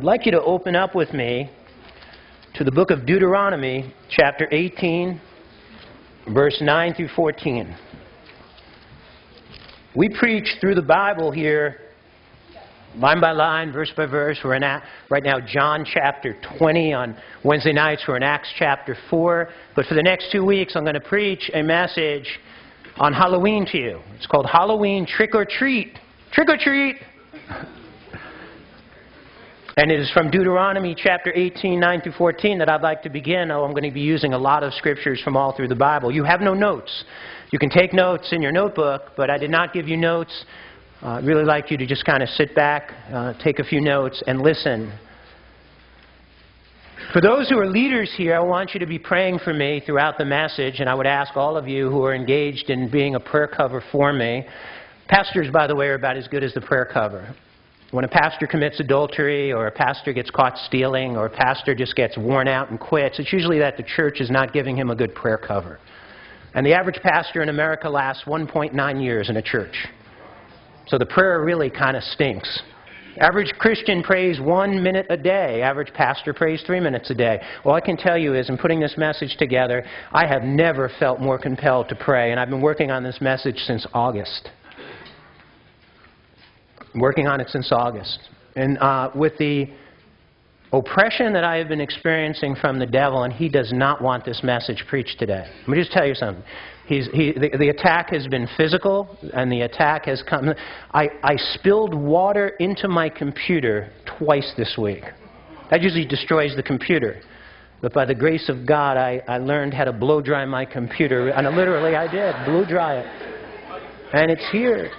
I'd like you to open up with me to the book of Deuteronomy, chapter 18, verse 9 through 14. We preach through the Bible here, line by line, verse by verse. We're in right now John chapter 20. On Wednesday nights, we're in Acts chapter 4. But for the next 2 weeks, I'm going to preach a message on Halloween to you. It's called Halloween Trick or Treat. Trick or Treat! And it is from Deuteronomy chapter 18, 9 through 14 that I'd like to begin. Oh, I'm going to be using a lot of scriptures from all through the Bible. You have no notes. You can take notes in your notebook, but I did not give you notes. I'd really like you to just kind of sit back, take a few notes, and listen. For those who are leaders here, I want you to be praying for me throughout the message, and I would ask all of you who are engaged in being a prayer cover for me. Pastors, by the way, are about as good as the prayer cover. When a pastor commits adultery, or a pastor gets caught stealing, or a pastor just gets worn out and quits, it's usually that the church is not giving him a good prayer cover. And the average pastor in America lasts 1.9 years in a church. So the prayer really kind of stinks. Average Christian prays 1 minute a day. Average pastor prays 3 minutes a day. All I can tell you is, in putting this message together, I have never felt more compelled to pray. And I've been working on this message since August. Working on it since August. And with the oppression that I have been experiencing from the devil, and he does not want this message preached today. Let me just tell you something. The attack has been physical, and the attack has come. I spilled water into my computer twice this week. That usually destroys the computer. But by the grace of God, I learned how to blow dry my computer. And literally I did, blow dry it. And it's here.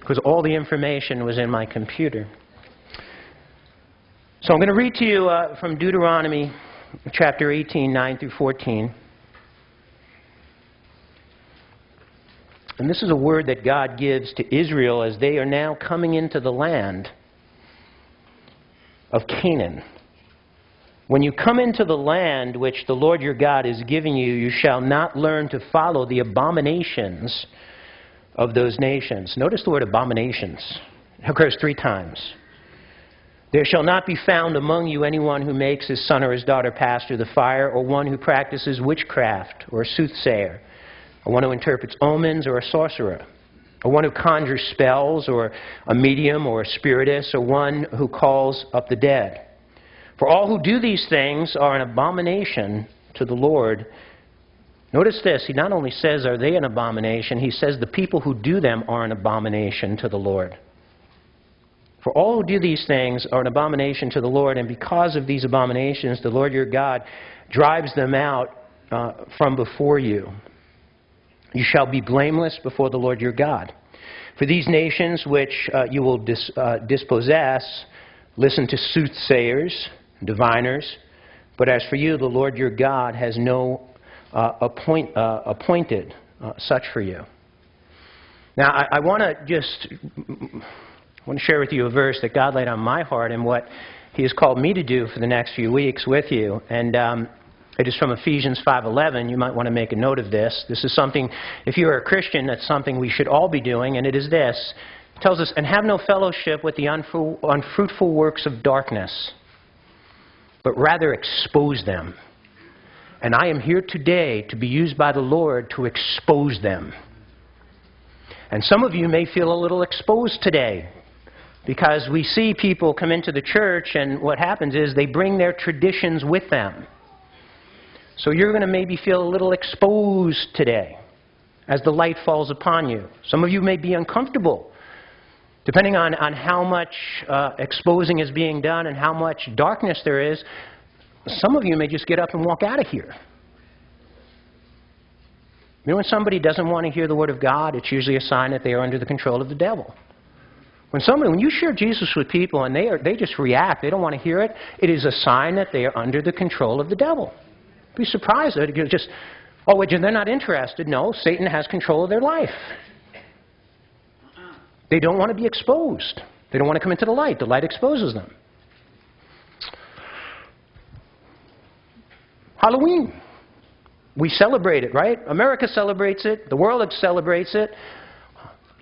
Because all the information was in my computer. So I'm going to read to you from Deuteronomy chapter 18, 9 through 14. And this is a word that God gives to Israel as they are now coming into the land of Canaan. When you come into the land which the Lord your God is giving you, you shall not learn to follow the abominations of those nations. Notice the word abominations. It occurs 3 times. There shall not be found among you anyone who makes his son or his daughter pass through the fire, or one who practices witchcraft, or a soothsayer, or one who interprets omens, or a sorcerer, or one who conjures spells, or a medium, or a spiritist, or one who calls up the dead. For all who do these things are an abomination to the Lord. Notice this, he not only says, are they an abomination, he says the people who do them are an abomination to the Lord. For all who do these things are an abomination to the Lord, and because of these abominations, the Lord your God drives them out from before you. You shall be blameless before the Lord your God. For these nations which you will dispossess, listen to soothsayers, diviners, but as for you, the Lord your God has no appointed such for you. Now, I want to share with you a verse that God laid on my heart and what He has called me to do for the next few weeks with you. And it is from Ephesians 5:11. You might want to make a note of this. This is something, if you are a Christian, that's something we should all be doing, and it is this. It tells us, and have no fellowship with the unfruitful works of darkness, but rather expose them. And I am here today to be used by the Lord to expose them. And some of you may feel a little exposed today because we see people come into the church, and what happens is they bring their traditions with them. So you're going to maybe feel a little exposed today as the light falls upon you. Some of you may be uncomfortable, depending on how much exposing is being done and how much darkness there is. Some of you may just get up and walk out of here. You know, when somebody doesn't want to hear the Word of God, it's usually a sign that they are under the control of the devil. When you share Jesus with people and they just react, they don't want to hear it, it is a sign that they are under the control of the devil. Be surprised that you're just, oh, they're not interested. No, Satan has control of their life. They don't want to be exposed. They don't want to come into the light. The light exposes them. Halloween. We celebrate it, right? America celebrates it. The world celebrates it.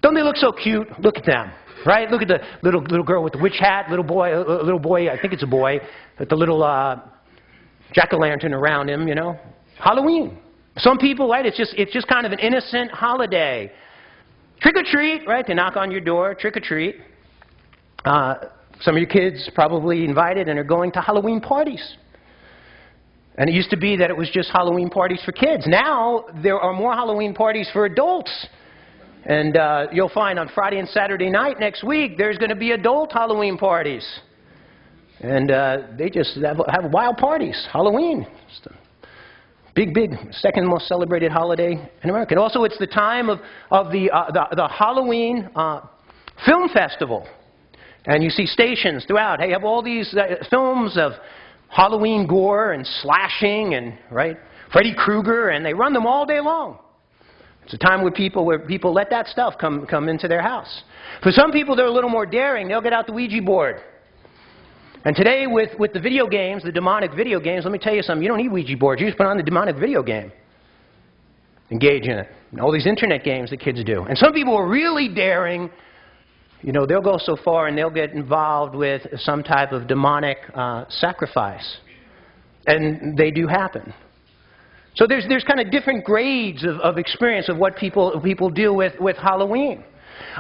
Don't they look so cute? Look at them. Right? Look at the little girl with the witch hat, little boy, I think it's a boy, with the little jack-o'-lantern around him, you know. Halloween. Some people, right, it's just kind of an innocent holiday. Trick or treat, right? They knock on your door, trick or treat. Some of your kids probably invited and are going to Halloween parties. And it used to be that it was just Halloween parties for kids. Now there are more Halloween parties for adults. And you'll find on Friday and Saturday night next week there's going to be adult Halloween parties. And they just have wild parties. Halloween. It's the big, second most celebrated holiday in America. And also it's the time of the Halloween film festival. And you see stations throughout. Hey, you have all these films of Halloween gore and slashing and, right, Freddy Krueger, and they run them all day long. It's a time where people let that stuff come into their house. For some people, they're a little more daring. They'll get out the Ouija board. And today, with the video games, the demonic video games, let me tell you something. You don't need Ouija boards. You just put on the demonic video game. Engage in it. And all these internet games that kids do. And some people are really daring. You know, they'll go so far and they'll get involved with some type of demonic sacrifice. And they do happen. So there's kind of different grades of experience of what people do with Halloween.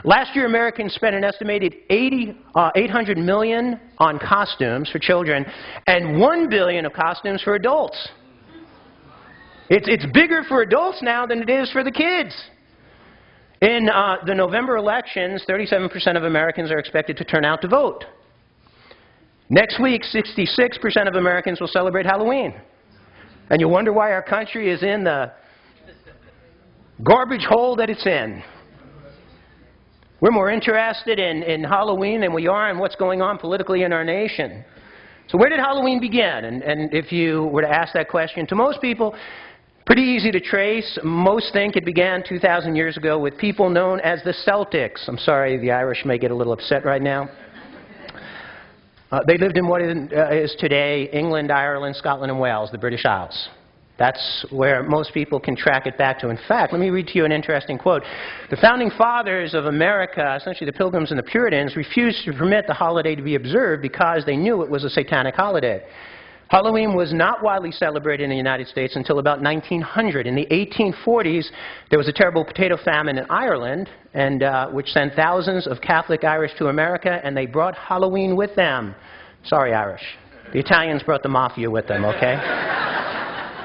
Last year, Americans spent an estimated $800 million on costumes for children and $1 billion of costumes for adults. It's bigger for adults now than it is for the kids. In the November elections, 37% of Americans are expected to turn out to vote. Next week, 66% of Americans will celebrate Halloween. And you wonder why our country is in the garbage hole that it's in. We're more interested in Halloween than we are in what's going on politically in our nation. So where did Halloween begin? And if you were to ask that question to most people, pretty easy to trace. Most think it began 2,000 years ago with people known as the Celtics. I'm sorry, the Irish may get a little upset right now. They lived in what is today England, Ireland, Scotland, and Wales, the British Isles. That's where most people can track it back to. In fact, let me read to you an interesting quote. The founding fathers of America, essentially the Pilgrims and the Puritans, refused to permit the holiday to be observed because they knew it was a satanic holiday. Halloween was not widely celebrated in the United States until about 1900. In the 1840s, there was a terrible potato famine in Ireland, and which sent thousands of Catholic Irish to America, and they brought Halloween with them. Sorry, Irish. The Italians brought the mafia with them, okay?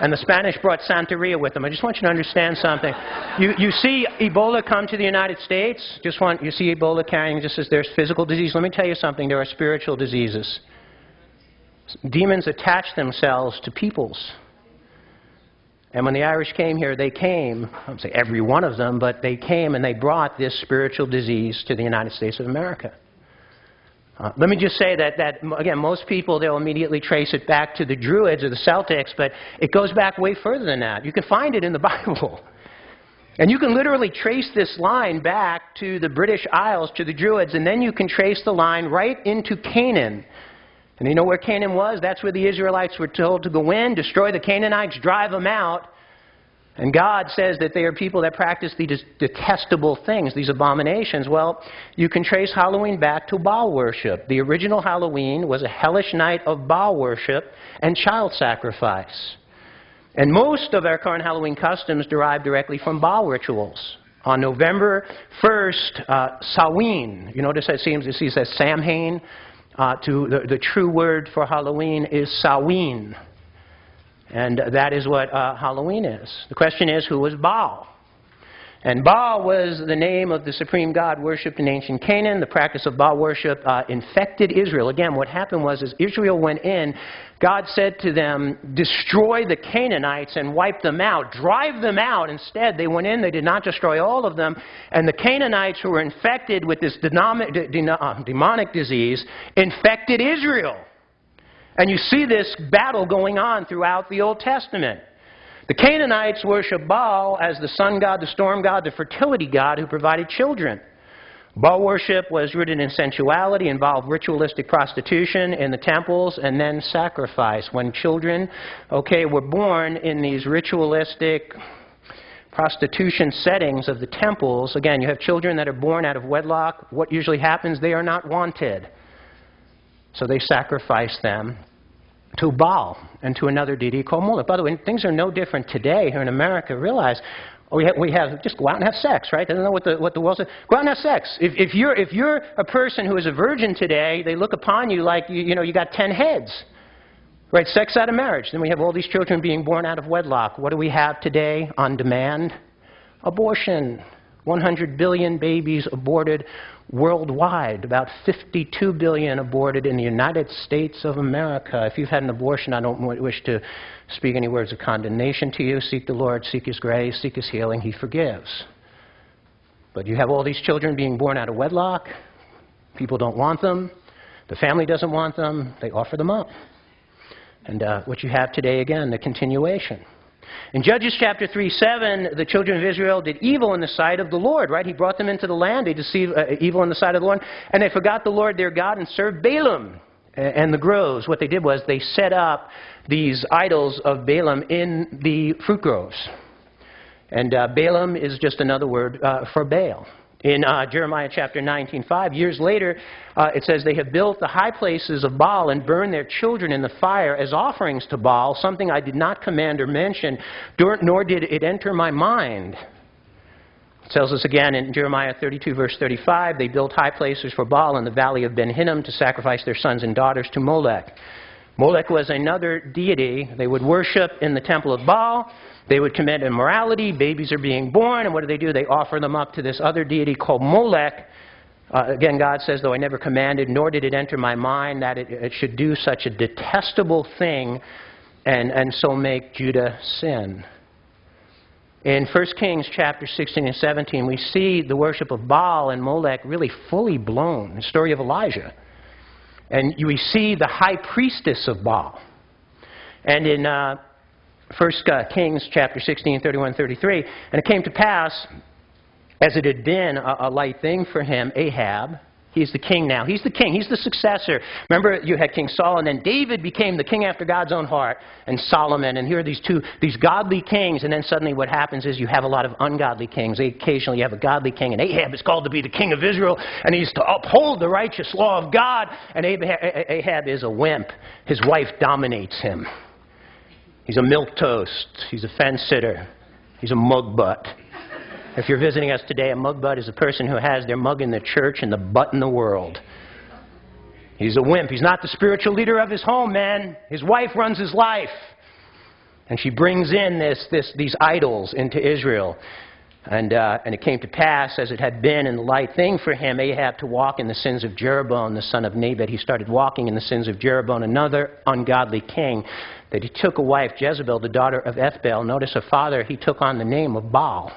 And the Spanish brought Santeria with them. I just want you to understand something. You see Ebola come to the United States. You see Ebola carrying just as there's physical disease. Let me tell you something. There are spiritual diseases. Demons attach themselves to peoples. And when the Irish came here, they came, I won't say every one of them, but they came and they brought this spiritual disease to the United States of America. Let me just say that, again, most people, they'll immediately trace it back to the Druids or the Celtics, but it goes back way further than that. You can find it in the Bible. And you can literally trace this line back to the British Isles, to the Druids, and then you can trace the line right into Canaan. And you know where Canaan was? That's where the Israelites were told to go in, destroy the Canaanites, drive them out. And God says that they are people that practice these detestable things, these abominations. Well, you can trace Halloween back to Baal worship. The original Halloween was a hellish night of Baal worship and child sacrifice. And most of our current Halloween customs derive directly from Baal rituals. On November 1st, Samhain, you notice it says Samhain. The true word for Halloween is Samhain. And that is what Halloween is. The question is, who was Baal? And Baal was the name of the supreme god worshipped in ancient Canaan. The practice of Baal worship infected Israel. Again, what happened was, as Israel went in, God said to them, destroy the Canaanites and wipe them out. Drive them out. Instead, they went in. They did not destroy all of them. And the Canaanites who were infected with this demonic disease infected Israel. And you see this battle going on throughout the Old Testament. The Canaanites worship Baal as the sun god, the storm god, the fertility god who provided children. Baal worship was rooted in sensuality, involved ritualistic prostitution in the temples, and then sacrifice. When children, were born in these ritualistic prostitution settings of the temples, again, you have children that are born out of wedlock. What usually happens? They are not wanted. So they sacrifice them to Baal and to another deity called Moloch. By the way, things are no different today here in America. Realize we have just go out and have sex, right? I don't know what the world says. Go out and have sex. If you're a person who is a virgin today, they look upon you like you got 10 heads. Right, sex out of marriage. Then we have all these children being born out of wedlock. What do we have today on demand? Abortion. 100 billion babies aborted worldwide. About 52 billion aborted in the United States of America. If you've had an abortion, I don't wish to speak any words of condemnation to you. Seek the Lord, seek His grace, seek His healing. He forgives. But you have all these children being born out of wedlock. People don't want them. The family doesn't want them. They offer them up. And what you have today, again, the continuation. In Judges chapter 3:7, the children of Israel did evil in the sight of the Lord, right? He brought them into the land. They deceived evil in the sight of the Lord. And they forgot the Lord their God and served Balaam and the groves. What they did was they set up these idols of Balaam in the fruit groves. And Balaam is just another word for Baal. In Jeremiah chapter 19:5, years later, it says, they have built the high places of Baal and burned their children in the fire as offerings to Baal, something I did not command or mention, nor did it enter my mind. It tells us again in Jeremiah 32, verse 35, they built high places for Baal in the valley of Ben Hinnom to sacrifice their sons and daughters to Molech. Molech was another deity they would worship in the temple of Baal. They would commit immorality. Babies are being born. And what do? They offer them up to this other deity called Molech. Again, God says, though I never commanded, nor did it enter my mind that it should do such a detestable thing and so make Judah sin. In 1 Kings chapter 16 and 17, we see the worship of Baal and Molech really fully blown. The story of Elijah. And we see the high priestess of Baal. And in 1 Kings chapter 16, 31, 33, and it came to pass, as it had been a light thing for him, Ahab, he's the king now. He's the king. He's the successor. Remember, you had King Saul, and then David became the king after God's own heart, and Solomon. And here are these godly kings, and then suddenly what happens is you have a lot of ungodly kings. Occasionally you have a godly king, and Ahab is called to be the king of Israel, and he's to uphold the righteous law of God, and Ahab is a wimp. His wife dominates him. He's a milquetoast. He's a fence-sitter. He's a mug butt. If you're visiting us today, a mug butt is a person who has their mug in the church and the butt in the world. He's a wimp. He's not the spiritual leader of his home, man. His wife runs his life. And she brings in these idols into Israel. And it came to pass, as it had been in the light thing for him, Ahab to walk in the sins of Jeroboam, the son of Nebat. He started walking in the sins of Jeroboam, another ungodly king, that he took a wife, Jezebel, the daughter of Ethbaal. Notice her father, he took on the name of Baal,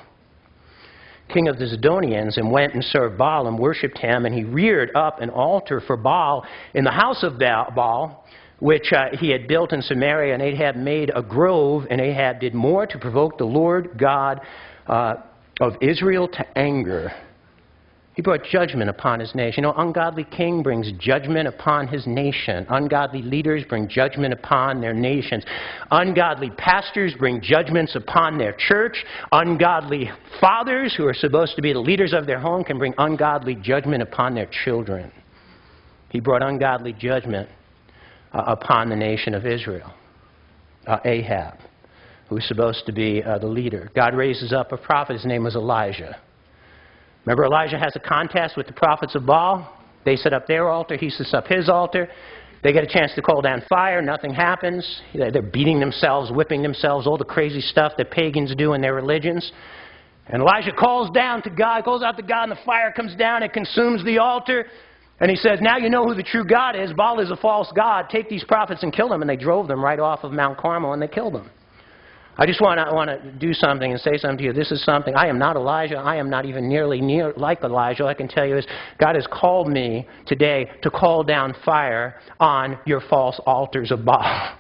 king of the Zidonians, and went and served Baal and worshipped him. And he reared up an altar for Baal in the house of Baal, which he had built in Samaria. And Ahab made a grove, and Ahab did more to provoke the Lord God of Israel to anger. He brought judgment upon his nation. You know, ungodly king brings judgment upon his nation. Ungodly leaders bring judgment upon their nations. Ungodly pastors bring judgments upon their church. Ungodly fathers, who are supposed to be the leaders of their home, can bring ungodly judgment upon their children. He brought ungodly judgment upon the nation of Israel. Ahab, who was supposed to be the leader. God raises up a prophet. His name was Elijah. Remember, Elijah has a contest with the prophets of Baal. They set up their altar. He sets up his altar. They get a chance to call down fire. Nothing happens. They're beating themselves, whipping themselves, all the crazy stuff that pagans do in their religions. And Elijah calls down to God, calls out to God, and the fire comes down. It consumes the altar. And he says, now you know who the true God is. Baal is a false god. Take these prophets and kill them. And they drove them right off of Mount Carmel, and they killed them. I just want to do something and say something to you. This is something. I am not Elijah. I am not even near like Elijah. All I can tell you is God has called me today to call down fire on your false altars of Baal.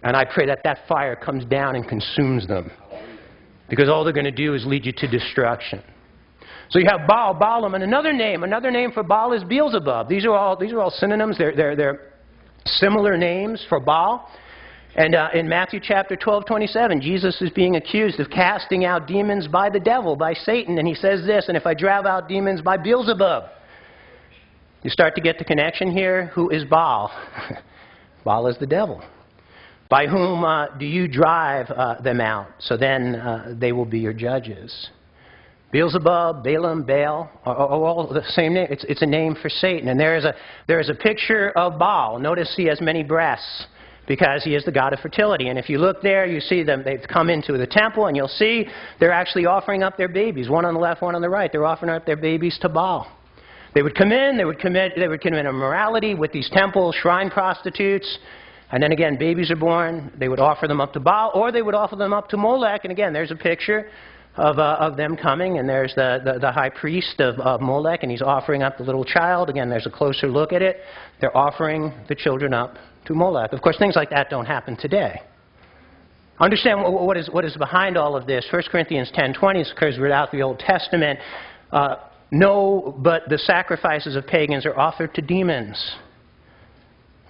And I pray that that fire comes down and consumes them. Because all they're going to do is lead you to destruction. So you have Baal, Balaam, and another name for Baal is Beelzebub. These are all synonyms. They're similar names for Baal. And in Matthew chapter 12:27, Jesus is being accused of casting out demons by the devil, by Satan. And he says this, and if I drive out demons by Beelzebub. You start to get the connection here. Who is Baal? Baal is the devil. By whom do you drive them out? So then they will be your judges. Beelzebub, Balaam, Baal are all the same name. It's a name for Satan. And there is a picture of Baal. Notice he has many breasts because he is the god of fertility. And if you look there, you see them. They've come into the temple, and you'll see they're actually offering up their babies. One on the left, one on the right. They're offering up their babies to Baal. They would come in. They would commit immorality with these temple shrine prostitutes. And then again, babies are born. They would offer them up to Baal, or they would offer them up to Molech. And again, there's a picture of them coming, and there's the high priest of Molech, and he's offering up the little child. Again, there's a closer look at it. They're offering the children up to Molech. Of course, things like that don't happen today. Understand what is behind all of this. 1 Corinthians 10:20 occurs without the Old Testament. No, but the sacrifices of pagans are offered to demons.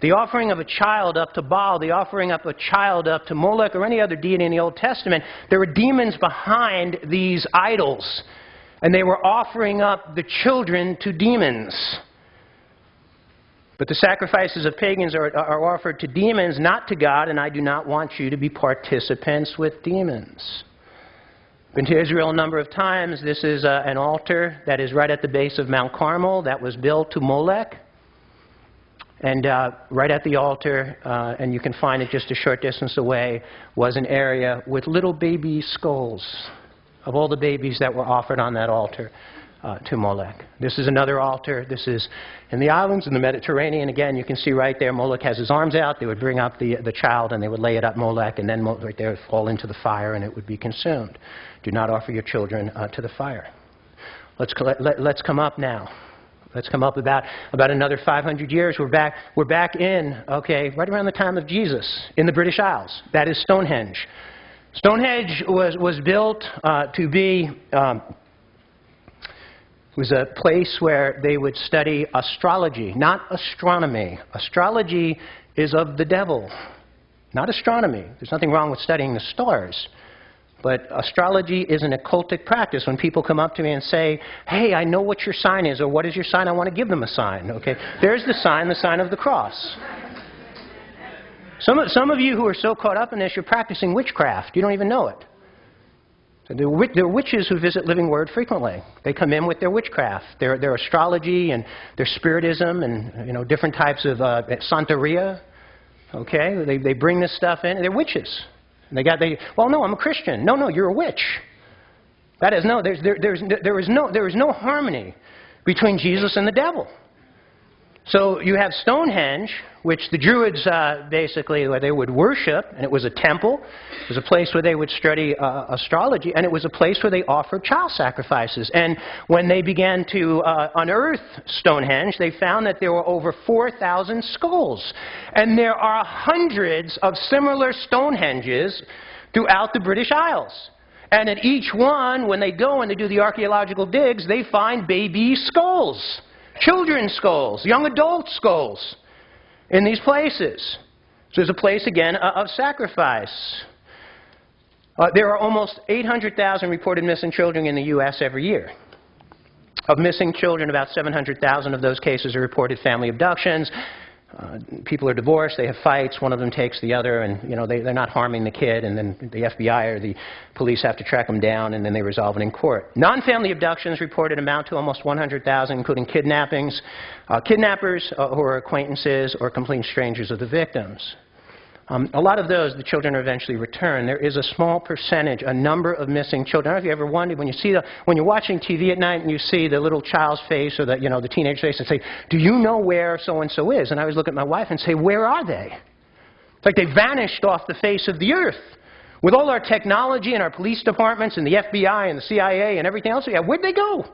The offering of a child up to Baal, the offering up a child up to Molech or any other deity in the Old Testament, there were demons behind these idols. And they were offering up the children to demons. But the sacrifices of pagans are offered to demons, not to God, and I do not want you to be participants with demons. Been to Israel a number of times. This is an altar that is right at the base of Mount Carmel that was built to Molech. And right at the altar, and you can find it just a short distance away, was an area with little baby skulls of all the babies that were offered on that altar to Molech. This is another altar. This is in the islands in the Mediterranean. Again, you can see right there, Molech has his arms out. They would bring up the child, and they would lay it up Molech, and then right there it would fall into the fire, and it would be consumed. Do not offer your children to the fire. Let's come up now. Let's come up about another 500 years. We're back in, right around the time of Jesus, in the British Isles. That is Stonehenge. Stonehenge was built to be, was a place where they would study astrology, not astronomy. Astrology is of the devil, not astronomy. There's nothing wrong with studying the stars. But astrology is an occultic practice. When people come up to me and say, hey, I know what your sign is, or what is your sign, I want to give them a sign. There's the sign of the cross. Some of you who are so caught up in this, you're practicing witchcraft. You don't even know it. So there are witches who visit Living Word frequently. They come in with their witchcraft, their astrology and their spiritism and different types of Santeria. They bring this stuff in. They're witches. Well, no, I'm a Christian. No, you're a witch. There is no harmony between Jesus and the devil. So you have Stonehenge, which the Druids basically, where they would worship, and it was a temple. It was a place where they would study astrology, and it was a place where they offered child sacrifices. And when they began to unearth Stonehenge, they found that there were over 4,000 skulls. And there are hundreds of similar Stonehenges throughout the British Isles. And at each one, when they go and they do the archaeological digs, they find baby skulls. Children's skulls, young adult skulls in these places. So there's a place, again, of sacrifice. There are almost 800,000 reported missing children in the U.S. every year. Of missing children, about 700,000 of those cases are reported family abductions. People are divorced, they have fights, one of them takes the other, and they're not harming the kid, and then the FBI or the police have to track them down, and then they resolve it in court. Non-family abductions reported amount to almost 100,000, including kidnappings, kidnappers who are acquaintances or complete strangers of the victims. A lot of those, the children are eventually returned. There is a small percentage, a number of missing children. I don't know if you ever wondered, when you're watching TV at night and you see the little child's face or the teenage face and say, do you know where so-and-so is? And I always look at my wife and say, where are they? It's like they vanished off the face of the earth. With all our technology and our police departments and the FBI and the CIA and everything else, where'd they go?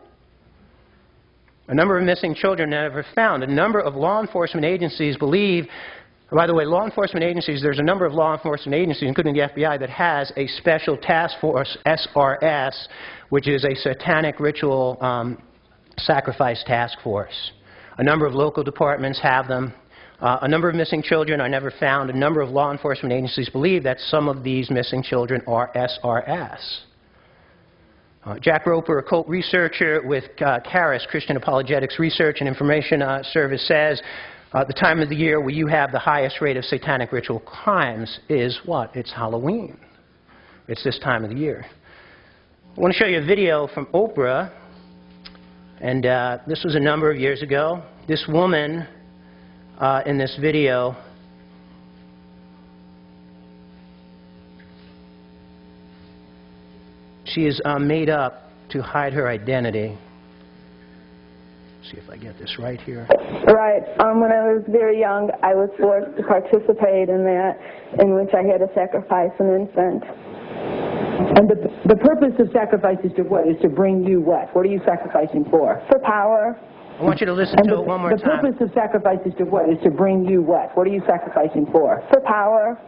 A number of missing children never found. A number of law enforcement agencies believe. By the way, law enforcement agencies, there's a number of law enforcement agencies, including the FBI, that has a special task force, SRS, which is a satanic ritual sacrifice task force. A number of local departments have them. A number of missing children are never found. A number of law enforcement agencies believe that some of these missing children are SRS. Jack Roper, occult researcher with CARIS, Christian Apologetics Research and Information Service, says the time of the year where you have the highest rate of satanic ritual crimes is what? It's Halloween. It's this time of the year. I want to show you a video from Oprah, and this was a number of years ago. This woman in this video she is made up to hide her identity. Let's see if I get this right here. Right. When I was very young, I was forced to participate in that, in which I had to sacrifice an infant. And the purpose of sacrifice is to what? Is to bring you what? What are you sacrificing for? For power. I want you to listen to it one more time. The purpose of sacrifice is to what? Is to bring you what? What are you sacrificing for? For power.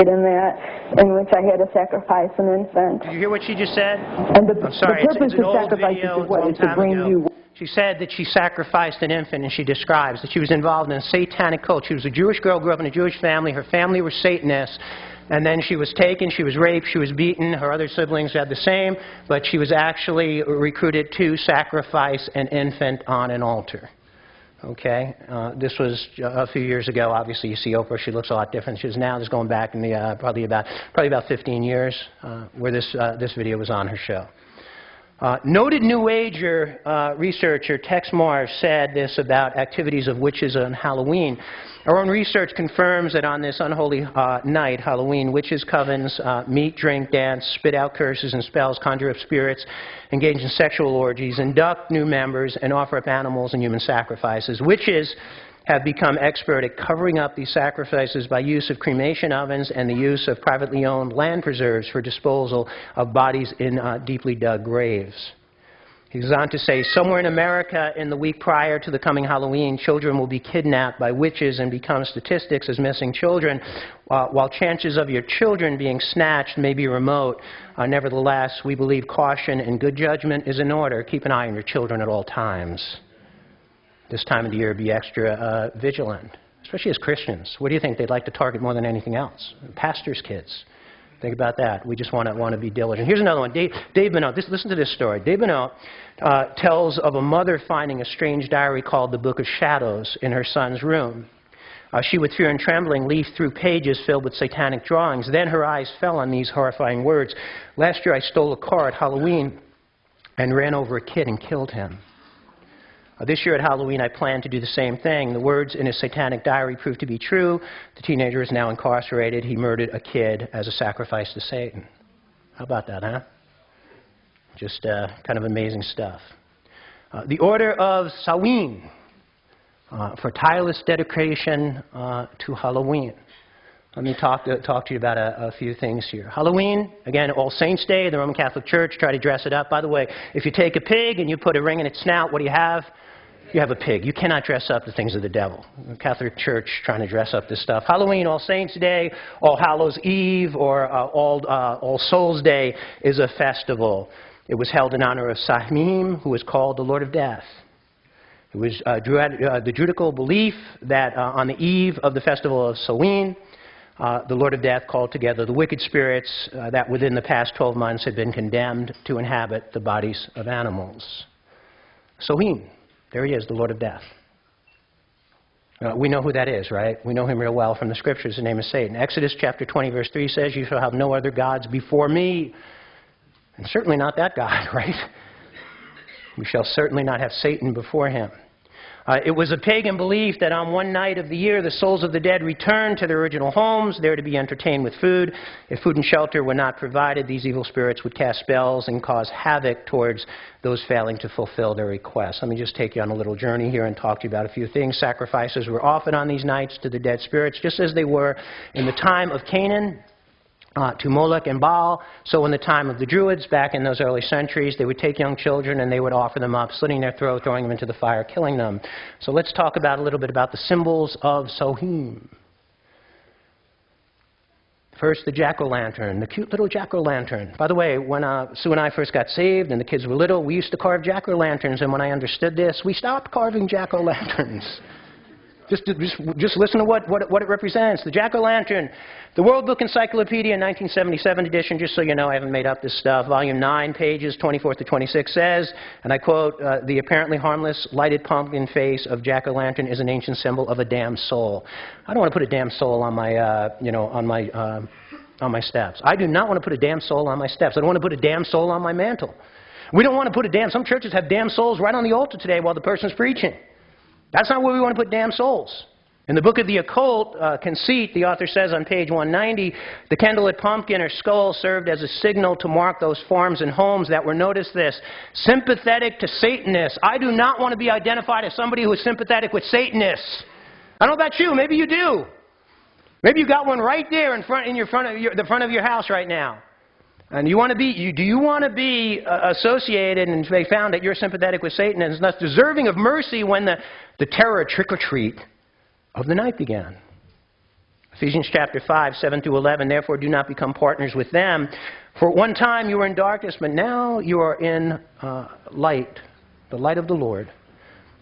In that, in which I had to sacrifice an infant. Did you hear what she just said? And I'm sorry, the purpose it's an of old sacrifice video, is to what? Is to bring you. She said that she sacrificed an infant, and she describes that she was involved in a satanic cult. She was a Jewish girl, grew up in a Jewish family. Her family were Satanists. And then she was taken, she was raped, she was beaten. Her other siblings had the same, but she was actually recruited to sacrifice an infant on an altar. Okay, this was a few years ago. Obviously, you see Oprah; she looks a lot different. She is now. This is going back in the probably about 15 years, where this video was on her show. Noted New Ager researcher Tex Mars said this about activities of witches on Halloween. Our own research confirms that on this unholy night, Halloween, witches' covens meet, drink, dance, spit out curses and spells, conjure up spirits, engage in sexual orgies, induct new members, and offer up animals and human sacrifices. Witches have become expert at covering up these sacrifices by use of cremation ovens and the use of privately owned land preserves for disposal of bodies in deeply dug graves. He goes on to say, somewhere in America in the week prior to the coming Halloween, children will be kidnapped by witches and become statistics as missing children. While chances of your children being snatched may be remote, nevertheless, we believe caution and good judgment is in order. Keep an eye on your children at all times. This time of the year, be extra vigilant, especially as Christians. What do you think they'd like to target more than anything else? Pastors' kids. Think about that. We just want to be diligent. Here's another one. Dave Benoit. Listen to this story. Dave Benoit tells of a mother finding a strange diary called The Book of Shadows in her son's room. She, with fear and trembling, leafed through pages filled with satanic drawings. Then her eyes fell on these horrifying words. Last year I stole a car at Halloween and ran over a kid and killed him. This year at Halloween, I plan to do the same thing. The words in his satanic diary proved to be true. The teenager is now incarcerated. He murdered a kid as a sacrifice to Satan. How about that, huh? Just kind of amazing stuff. The Order of Samhain, for tireless dedication to Halloween. Let me talk to you about a few things here. Halloween, again, All Saints' Day, the Roman Catholic Church, try to dress it up. By the way, if you take a pig and you put a ring in its snout, what do you have? You have a pig. You cannot dress up the things of the devil. The Catholic Church trying to dress up this stuff. Halloween, All Saints' Day, All Hallows' Eve, or All Souls' Day is a festival. It was held in honor of Samhain, who was called the Lord of Death. It was the Judaical belief that on the eve of the festival of Samhain, the Lord of Death called together the wicked spirits that within the past 12 months had been condemned to inhabit the bodies of animals. Samhain, there he is, the Lord of Death. We know who that is, right? We know him real well from the Scriptures. His name is Satan. Exodus chapter 20, verse 3 says, you shall have no other gods before me. And certainly not that God, right? We shall certainly not have Satan before him. It was a pagan belief that on one night of the year, the souls of the dead returned to their original homes, there to be entertained with food. If food and shelter were not provided, these evil spirits would cast spells and cause havoc towards those failing to fulfill their requests. Let me just take you on a little journey here and talk to you about a few things. Sacrifices were offered on these nights to the dead spirits, just as they were in the time of Canaan, to Moloch and Baal. So in the time of the Druids, back in those early centuries, they would take young children and they would offer them up, slitting their throat, throwing them into the fire, killing them. So let's talk a little bit about the symbols of Samhain. First, the jack-o'-lantern, the cute little jack-o'-lantern. By the way, when Sue and I first got saved and the kids were little, we used to carve jack-o'-lanterns, and when I understood this, we stopped carving jack-o'-lanterns. Just listen to what it represents. The jack-o'-lantern, the World Book Encyclopedia, 1977 edition, just so you know, I haven't made up this stuff. Volume 9, pages 24 to 26 says, and I quote, the apparently harmless lighted pumpkin face of jack-o'-lantern is an ancient symbol of a damned soul. I don't want to put a damned soul on my, on my steps. I do not want to put a damned soul on my steps. I don't want to put a damned soul on my mantle. We don't want to put some churches have damned souls right on the altar today while the person's preaching. That's not where we want to put damned souls. In the book of the Occult, Conceit, the author says on page 190, the candlelit pumpkin or skull served as a signal to mark those farms and homes that were, notice this, sympathetic to Satanists. I do not want to be identified as somebody who is sympathetic with Satanists. I don't know about you. Maybe you do. Maybe you got one right there the front of your house right now. And do you want to be associated and they found that you're sympathetic with Satan and thus deserving of mercy when the terror trick-or-treat of the night began. Ephesians chapter 5, 7 through 11, therefore do not become partners with them. For at one time you were in darkness, but now you are in light, the light of the Lord.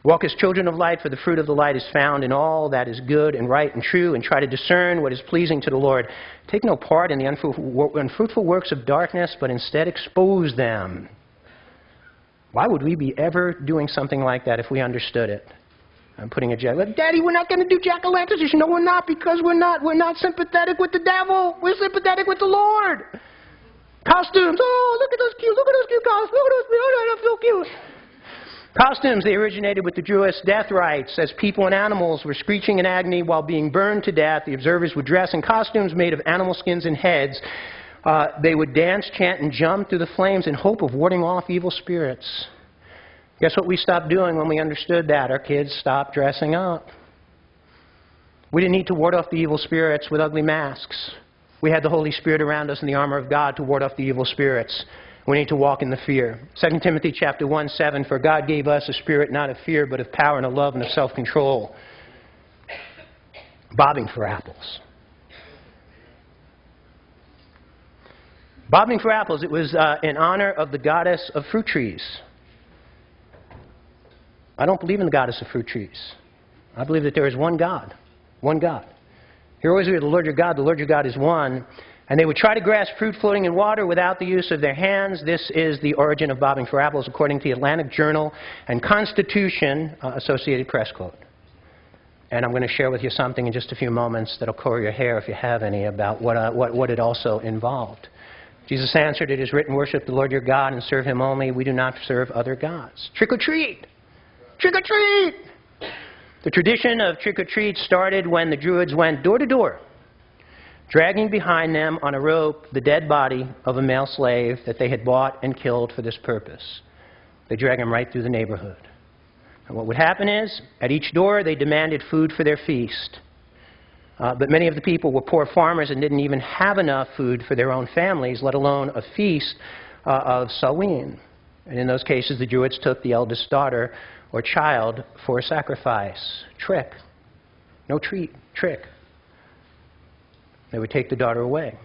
Walk as children of light, for the fruit of the light is found in all that is good and right and true, and try to discern what is pleasing to the Lord. Take no part in the unfruitful works of darkness, but instead expose them. Why would we be ever doing something like that if we understood it? I'm putting a Daddy, we're not going to do jack-o'-lanterns. No, we're not, because we're not sympathetic with the devil. We're sympathetic with the Lord. Costumes. Oh, look at those cute costumes. Look at those. Oh, I feel cute. Costumes, they originated with the Jewish death rites. As people and animals were screeching in agony while being burned to death, the observers would dress in costumes made of animal skins and heads. They would dance, chant, and jump through the flames in hope of warding off evil spirits. Guess what we stopped doing when we understood that? Our kids stopped dressing up. We didn't need to ward off the evil spirits with ugly masks. We had the Holy Spirit around us in the armor of God to ward off the evil spirits. We need to walk in the fear. 2 Timothy chapter 1, 7, for God gave us a spirit not of fear, but of power and of love and of self-control. Bobbing for apples. Bobbing for apples, it was in honor of the goddess of fruit trees. I don't believe in the goddess of fruit trees. I believe that there is one God. One God. Hear always the Lord your God. The Lord your God is one. And they would try to grasp fruit floating in water without the use of their hands. This is the origin of bobbing for apples, according to the Atlantic Journal and Constitution Associated Press quote. And I'm going to share with you something in just a few moments that will color your hair, if you have any, about what it also involved. Jesus answered, it is written, worship the Lord your God and serve him only. We do not serve other gods. Trick or treat! Trick or treat! The tradition of trick or treat started when the Druids went door to door, dragging behind them on a rope the dead body of a male slave that they had bought and killed for this purpose. They drag him right through the neighborhood. And what would happen is, at each door they demanded food for their feast. But many of the people were poor farmers and didn't even have enough food for their own families, let alone a feast of Samhain. And in those cases, the Druids took the eldest daughter or child for a sacrifice. Trick. No treat. Trick. They would take the daughter away.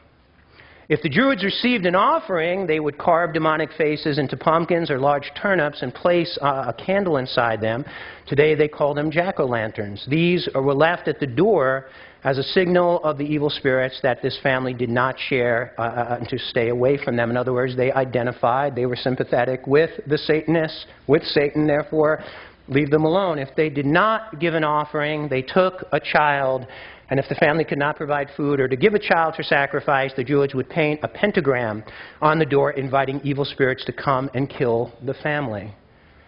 If the Druids received an offering, they would carve demonic faces into pumpkins or large turnips and place a candle inside them. Today they call them jack-o'-lanterns. These were left at the door as a signal of the evil spirits that this family did not share and to stay away from them. In other words, they identified, they were sympathetic with the Satanists, with Satan, therefore leave them alone. If they did not give an offering, they took a child. And if the family could not provide food or to give a child for sacrifice, the Druids would paint a pentagram on the door inviting evil spirits to come and kill the family.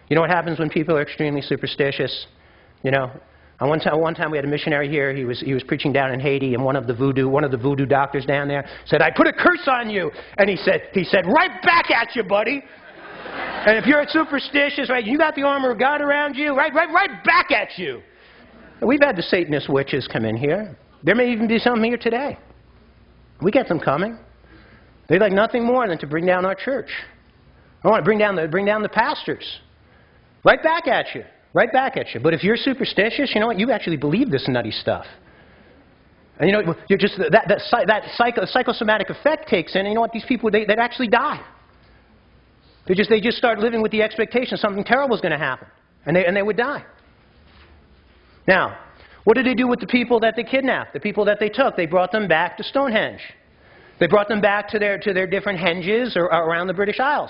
You know what happens when people are extremely superstitious? You know, one time we had a missionary here. He was preaching down in Haiti, and one of the voodoo doctors down there said, "I put a curse on you." And he said, "Right back at you, buddy." And if you're superstitious, right, you got the armor of God around you, right back at you. We've had the Satanist witches come in here. There may even be some here today. We get them coming. They'd like nothing more than to bring down our church. I want to bring down the pastors. Right back at you. Right back at you. But if you're superstitious, you know what? You actually believe this nutty stuff. And you know, you're just, that psychosomatic effect takes in, and you know what, these people, they'd actually die. They just start living with the expectation something terrible is going to happen, and they would die. Now, what did they do with the people that they kidnapped, the people that they took? They brought them back to Stonehenge. They brought them back to their different henges or around the British Isles.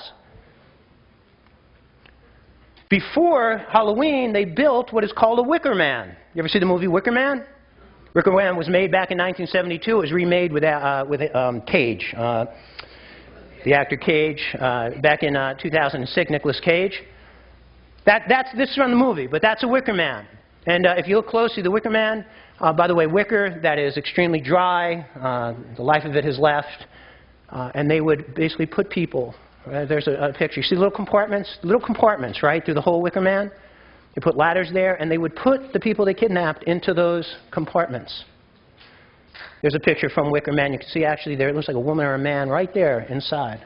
Before Halloween, they built what is called a Wicker Man. You ever see the movie Wicker Man? Wicker Man was made back in 1972. It was remade with Cage, the actor Cage, back in 2006, Nicolas Cage. This is from the movie, but that's a Wicker Man. And if you look closely, the Wicker Man, by the way, wicker, that is extremely dry, the life of it has left, and they would basically put people, there's a picture, you see little compartments, right, through the whole Wicker Man? They put ladders there, and they would put the people they kidnapped into those compartments. There's a picture from Wicker Man. You can see actually there, it looks like a woman or a man right there inside.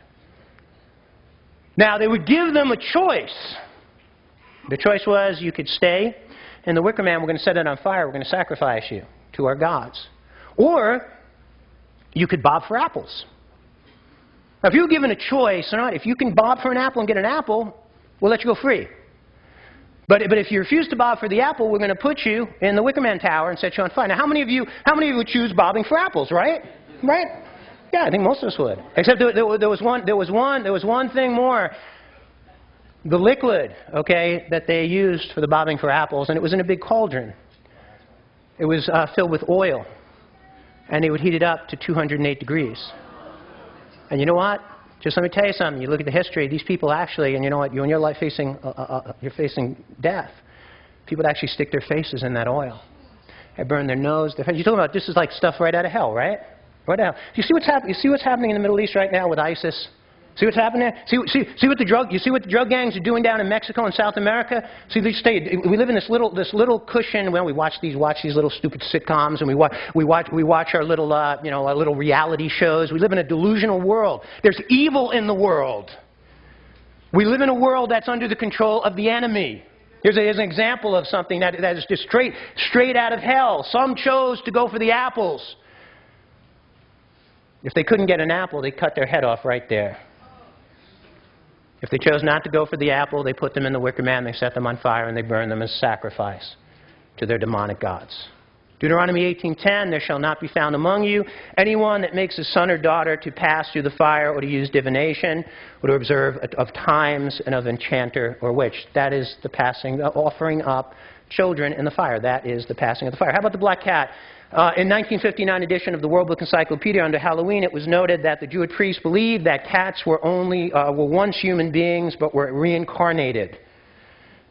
Now, they would give them a choice. The choice was you could stay in the Wicker Man, we're going to set it on fire, we're going to sacrifice you to our gods. Or you could bob for apples. Now, if you were given a choice, all right, if you can bob for an apple and get an apple, we'll let you go free. But if you refuse to bob for the apple, we're going to put you in the Wicker Man Tower and set you on fire. Now, how many of you would choose bobbing for apples, right? Right? Yeah, I think most of us would. Except there was one thing more. The liquid, okay, that they used for the bobbing for apples, and it was in a big cauldron. It was filled with oil, and they would heat it up to 208 degrees. And you know what? Just let me tell you something. You look at the history, these people actually, and you know what, when you're you're facing death, people would actually stick their faces in that oil. They burn their nose. You're talking about this is like stuff right out of hell, right? Right out of hell. You see what's happening in the Middle East right now with ISIS? See what's happening there? See what the drug gangs are doing down in Mexico and South America? See, we live in this little cushion. Well, we watch these little stupid sitcoms, and we watch our little our little reality shows. We live in a delusional world. There's evil in the world. We live in a world that's under the control of the enemy. Here's an example of something that is just straight out of hell. Some chose to go for the apples. If they couldn't get an apple, they cut their head off right there. If they chose not to go for the apple, they put them in the Wicker Man, they set them on fire, and they burned them as sacrifice to their demonic gods. Deuteronomy 18:10, there shall not be found among you anyone that makes his son or daughter to pass through the fire or to use divination or to observe of times and of enchanter or witch. That is the offering up children in the fire. That is the passing of the fire. How about the black cat? In 1959 edition of the World Book Encyclopedia under Halloween, it was noted that the Jewish priests believed that cats were once human beings but were reincarnated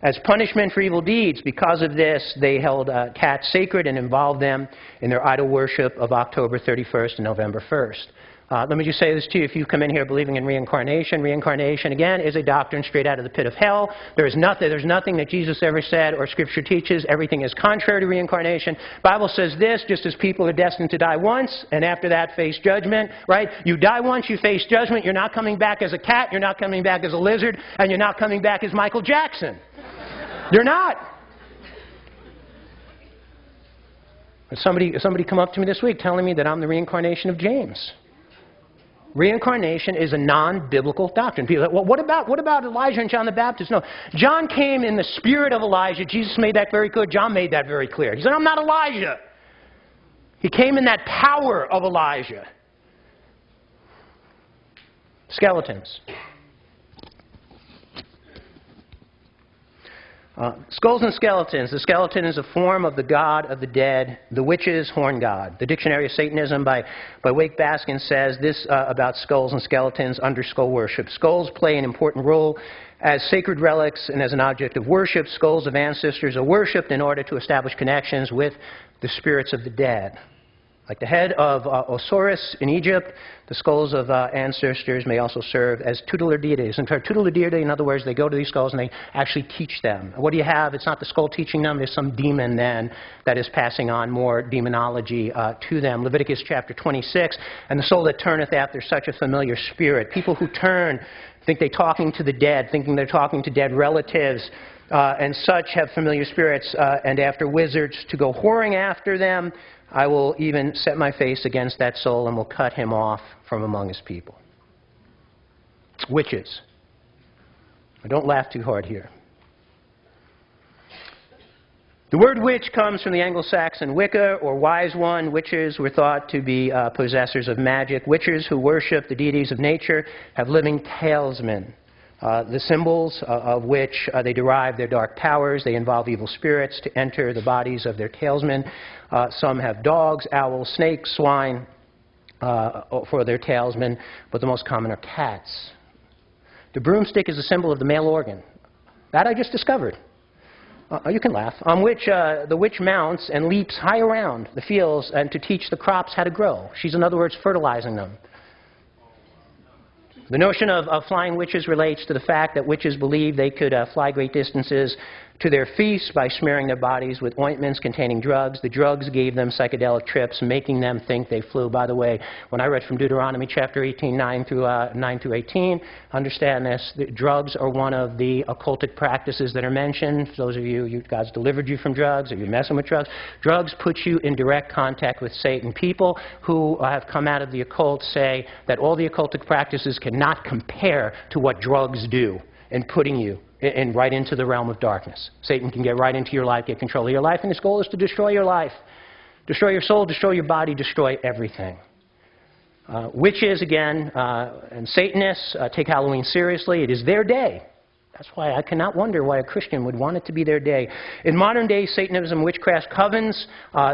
as punishment for evil deeds. Because of this, they held cats sacred and involved them in their idol worship of October 31st and November 1st. Let me just say this to you. If you come in here believing in reincarnation, reincarnation, again, is a doctrine straight out of the pit of hell. There's nothing that Jesus ever said or Scripture teaches. Everything is contrary to reincarnation. Bible says this, just as people are destined to die once, and after that face judgment, right? You die once, you face judgment. You're not coming back as a cat. You're not coming back as a lizard. And you're not coming back as Michael Jackson. You're not. Somebody come up to me this week telling me that I'm the reincarnation of James. Reincarnation is a non-biblical doctrine. People are like, well, what about Elijah and John the Baptist? No, John came in the spirit of Elijah. Jesus made that very clear. John made that very clear. He said, I'm not Elijah. He came in that power of Elijah. Skeletons. Skulls and skeletons. The skeleton is a form of the god of the dead, the witch's horn god. The Dictionary of Satanism by Wake Baskin says this about skulls and skeletons under skull worship. Skulls play an important role as sacred relics and as an object of worship. Skulls of ancestors are worshipped in order to establish connections with the spirits of the dead. Like the head of Osiris in Egypt, the skulls of ancestors may also serve as tutelar deities. And for tutelar deity, in other words, they go to these skulls and they actually teach them. What do you have? It's not the skull teaching them. There's some demon then that is passing on more demonology to them. Leviticus chapter 26, and the soul that turneth after such a familiar spirit. People who turn think they're talking to the dead, thinking they're talking to dead relatives, and such have familiar spirits, and after wizards to go whoring after them, I will even set my face against that soul and will cut him off from among his people. Witches. Don't laugh too hard here. The word witch comes from the Anglo-Saxon Wicca, or wise one. Witches were thought to be possessors of magic. Witches who worship the deities of nature have living talismen. The symbols of which they derive their dark powers. They involve evil spirits to enter the bodies of their talismen. Some have dogs, owls, snakes, swine for their talismen, but the most common are cats. The broomstick is a symbol of the male organ. That I just discovered. You can laugh. On which the witch mounts and leaps high around the fields and to teach the crops how to grow. She's, in other words, fertilizing them. The notion of flying witches relates to the fact that witches believed they could fly great distances to their feasts by smearing their bodies with ointments containing drugs. The drugs gave them psychedelic trips, making them think they flew. By the way, when I read from Deuteronomy chapter 18, 9 through 18, understand this, drugs are one of the occultic practices that are mentioned. For those of you, God's delivered you from drugs, or you're messing with drugs. Drugs put you in direct contact with Satan. People who have come out of the occult say that all the occultic practices cannot compare to what drugs do in putting you right into the realm of darkness. Satan can get right into your life, get control of your life, and his goal is to destroy your life. Destroy your soul, destroy your body, destroy everything. Witches, again, and Satanists take Halloween seriously. It is their day. That's why I cannot wonder why a Christian would want it to be their day. In modern day Satanism, witchcraft covens,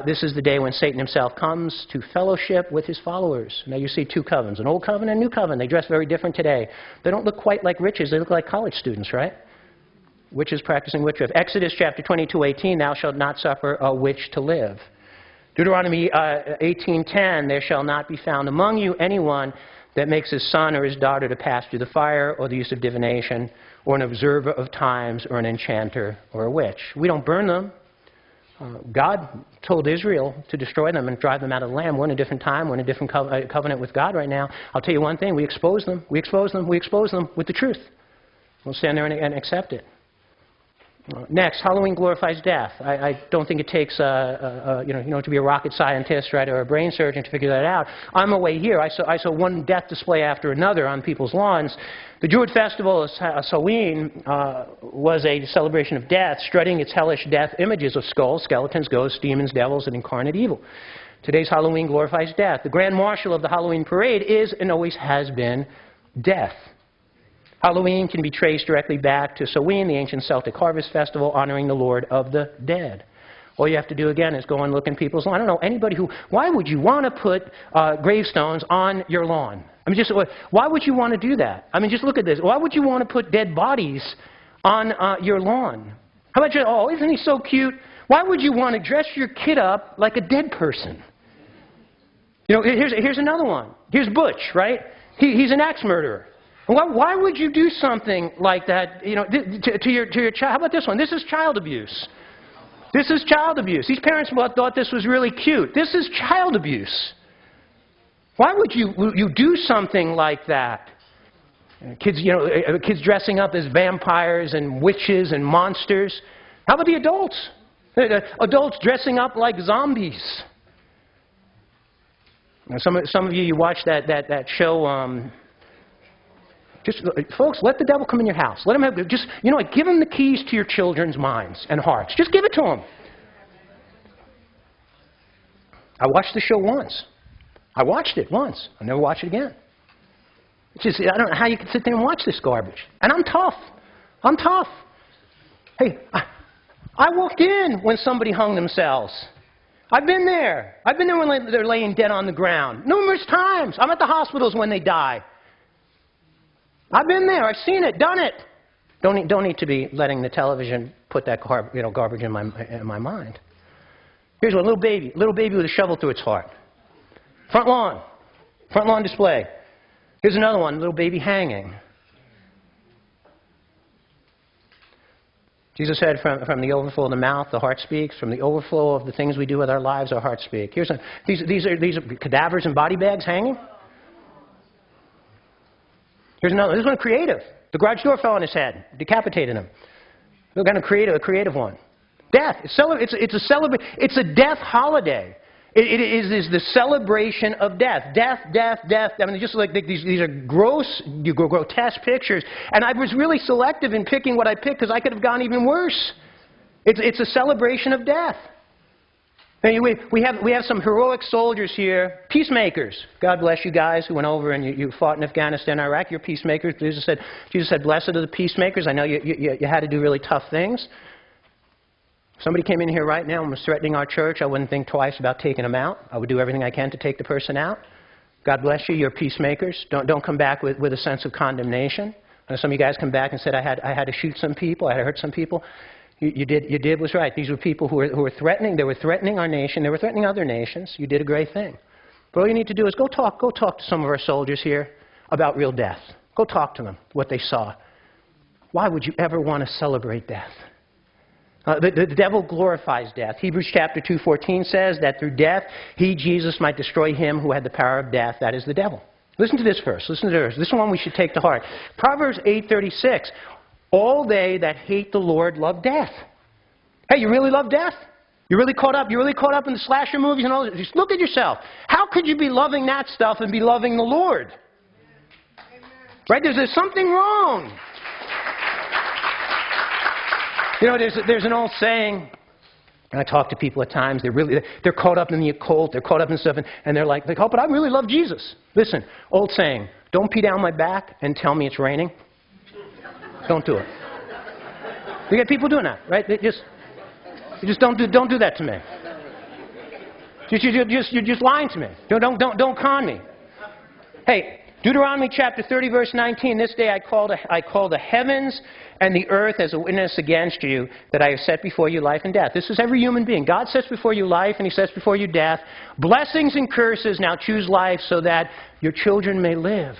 this is the day when Satan himself comes to fellowship with his followers. Now you see two covens, an old coven and a new coven. They dress very different today. They don't look quite like witches. They look like college students, right? Witches practicing witchcraft. Exodus chapter 22:18, thou shalt not suffer a witch to live. Deuteronomy 18:10, there shall not be found among you anyone that makes his son or his daughter to pass through the fire, or the use of divination, or an observer of times, or an enchanter, or a witch. We don't burn them. God told Israel to destroy them and drive them out of the land. We're in a different time. We're in a different covenant with God right now. I'll tell you one thing. We expose them. We expose them. We expose them with the truth. We'll stand there and accept it. Next, Halloween glorifies death. I don't think it takes to be a rocket scientist, right, or a brain surgeon to figure that out. On my way here, I saw one death display after another on people's lawns. The Druid festival of Samhain was a celebration of death, strutting its hellish death images of skulls, skeletons, ghosts, demons, devils, and incarnate evil. Today's Halloween glorifies death. The grand marshal of the Halloween parade is and always has been death. Halloween can be traced directly back to Samhain, the ancient Celtic harvest festival, honoring the Lord of the dead. All you have to do, again, is go and look in people's lawn. I don't know anybody who... Why would you want to put gravestones on your lawn? I mean, why would you want to do that? I mean, just look at this. Why would you want to put dead bodies on your lawn? How about oh, isn't he so cute? Why would you want to dress your kid up like a dead person? You know, here's another one. Here's Butch, right? He's an axe murderer. Why would you do something like that, you know, to your child? How about this one? This is child abuse. This is child abuse. These parents thought this was really cute. This is child abuse. Why would you do something like that? Kids, kids dressing up as vampires and witches and monsters. How about the adults? Adults dressing up like zombies. Now, some of you watch that show. Folks, let the devil come in your house. Let him have, give him the keys to your children's minds and hearts. Just give it to him. I watched the show once. I watched it once. I'll never watch it again. I don't know how you can sit there and watch this garbage. And I'm tough. I'm tough. Hey, I walked in when somebody hung themselves. I've been there. I've been there when they're laying dead on the ground. Numerous times. I'm at the hospitals when they die. I've been there. I've seen it, done it. Don't need to be letting the television put that garbage in my mind. Here's one, little baby with a shovel through its heart. Front lawn display. Here's another one, little baby hanging. Jesus said, from the overflow of the mouth, the heart speaks. From the overflow of the things we do with our lives, our hearts speak. These are cadavers in body bags hanging. Here's another. This one creative. The garage door fell on his head, decapitated him. We're going to create a creative one. Death. It's a death holiday. It is the celebration of death. Death, death, death. I mean, just like these are grotesque pictures. And I was really selective in picking what I picked because I could have gone even worse. It's a celebration of death. And we have some heroic soldiers here, peacemakers. God bless you guys who went over and you fought in Afghanistan, Iraq. You're peacemakers. Jesus said, blessed are the peacemakers. I know you had to do really tough things. If somebody came in here right now and was threatening our church, I wouldn't think twice about taking them out. I would do everything I can to take the person out. God bless you. You're peacemakers. Don't come back with a sense of condemnation. Some of you guys come back and said, I had to shoot some people. I had to hurt some people. You did was right. These were people who were threatening. They were threatening our nation. They were threatening other nations. You did a great thing. But all you need to do is go talk to some of our soldiers here about real death. Go talk to them, what they saw. Why would you ever want to celebrate death? The devil glorifies death. Hebrews chapter 2:14 says that through death, he, Jesus, might destroy him who had the power of death, that is the devil. Listen to this verse. Listen to this. This is one we should take to heart. Proverbs 8:36. All they that hate the Lord love death. Hey, you really love death? You're really caught up in the slasher movies and all that? Just look at yourself. How could you be loving that stuff and be loving the Lord? Right? There's something wrong. You know, there's an old saying, and I talk to people at times, they're caught up in the occult, they're caught up in stuff, and they're like, oh, but I really love Jesus. Listen, old saying, don't pee down my back and tell me it's raining. Don't do it. You get people doing that, right? You just don't do that to me. You're just lying to me. Don't con me. Hey, Deuteronomy chapter 30, verse 19. This day I call the heavens and the earth as a witness against you that I have set before you life and death. This is every human being. God sets before you life and he sets before you death. Blessings and curses. Now choose life so that your children may live.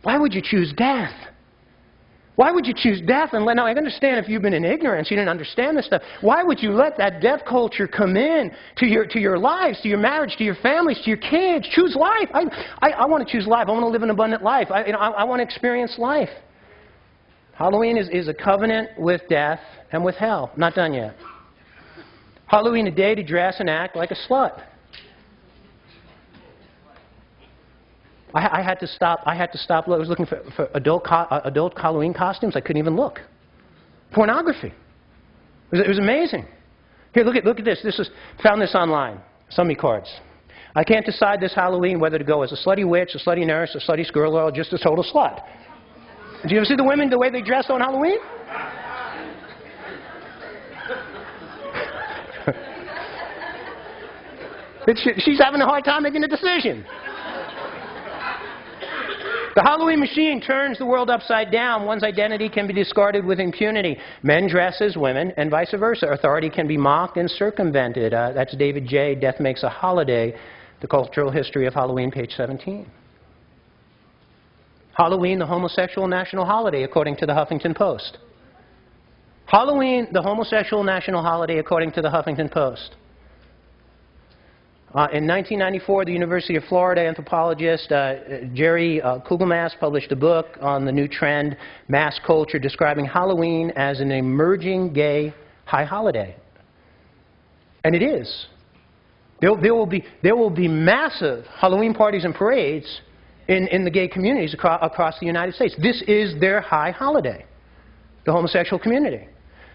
Why would you choose death? Why would you choose death? And now I understand if you've been in ignorance, you didn't understand this stuff. Why would you let that death culture come in to your lives, to your marriage, to your families, to your kids? Choose life. I want to choose life. I want to live an abundant life. I want to experience life. Halloween is a covenant with death and with hell. Not done yet. Halloween, a day to dress and act like a slut. I had to stop. I was looking for adult Halloween costumes. I couldn't even look. Pornography. It was amazing. Here, look at this. Found this online. Summy cards. I can't decide this Halloween whether to go as a slutty witch, a slutty nurse, a slutty squirrel, or just a total slut. Did you ever see the women, the way they dress on Halloween? She's having a hard time making a decision. The Halloween machine turns the world upside down. One's identity can be discarded with impunity. Men dress as women and vice versa. Authority can be mocked and circumvented. That's David J. Death Makes a Holiday, The Cultural History of Halloween, page 17. Halloween, the homosexual national holiday, according to the Huffington Post. Halloween, the homosexual national holiday, according to the Huffington Post. In 1994, the University of Florida anthropologist Jerry Kugelmass published a book on the new trend, mass culture, describing Halloween as an emerging gay high holiday. And it is. There will be massive Halloween parties and parades in the gay communities across the United States. This is their high holiday, the homosexual community.